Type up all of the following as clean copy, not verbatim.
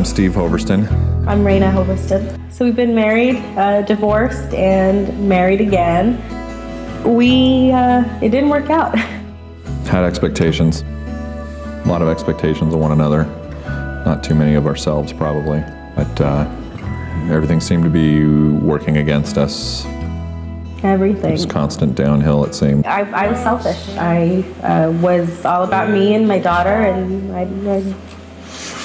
I'm Steve Hoverston. I'm Raina Hoverston. So we've been married, divorced, and married again. It didn't work out. Had expectations. A lot of expectations of one another. Not too many of ourselves, probably. But everything seemed to be working against us. Everything. It was constant downhill, it seemed. I was selfish. I was all about me and my daughter, and I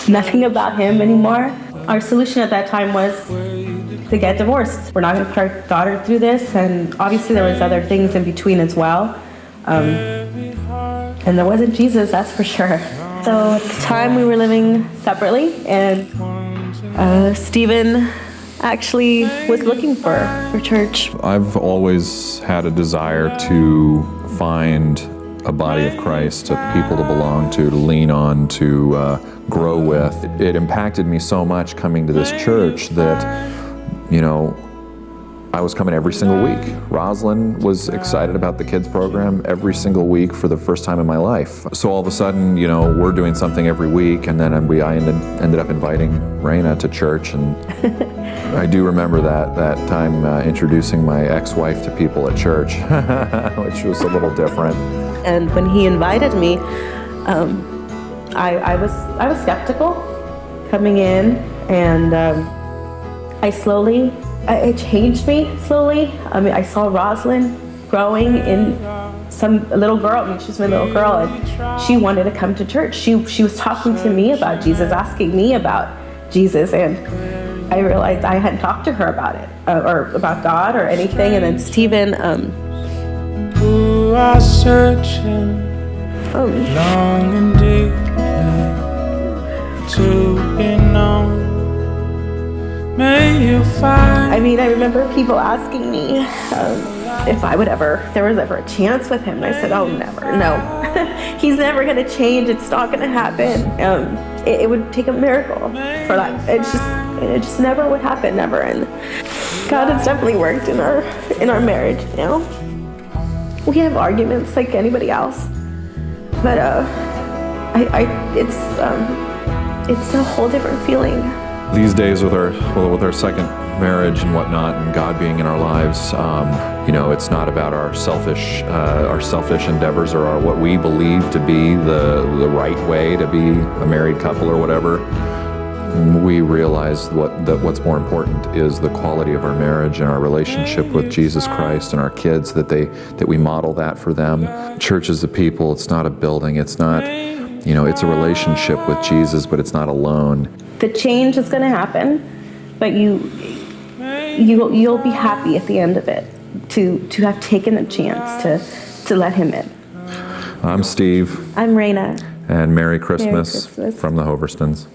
nothing about him anymore. Our solution at that time was to get divorced. We're not going to put our daughter through this, and obviously there was other things in between as well. And there wasn't Jesus, that's for sure. So at the time we were living separately, and Stephen actually was looking for church. I've always had a desire to find a body of Christ, of people to belong to lean on, to grow with. It impacted me so much coming to this church that, I was coming every single week. Rosalind was excited about the kids program every single week for the first time in my life. So all of a sudden, we're doing something every week, and then I ended up inviting Raina to church, and I do remember that time introducing my ex-wife to people at church, which was a little different. And when he invited me, I was skeptical coming in, and it changed me slowly. I saw Rosalind growing in a little girl. She was my little girl, and she wanted to come to church. She was talking to me about Jesus, asking me about Jesus, and I realized I hadn't talked to her about it, or about God or anything. And then Stephen, who are searching long and deeply to be known. May you find. I remember people asking me if there was ever a chance with him. And I said, oh, never, no. He's never going to change. It's not going to happen. It would take a miracle for that. It just never would happen, never. And God has definitely worked in our marriage. We have arguments like anybody else, but it's a whole different feeling. These days, with our second marriage and whatnot, and God being in our lives, it's not about our selfish endeavors or what we believe to be the right way to be a married couple or whatever. We realize that what's more important is the quality of our marriage and our relationship with Jesus Christ and our kids, that we model that for them. Church is the people. It's not a building. It's not, it's a relationship with Jesus, but it's not alone. The change is going to happen, but you'll be happy at the end of it to have taken the chance to let him in. I'm Steve. I'm Raina. And Merry Christmas from the Hoverstons.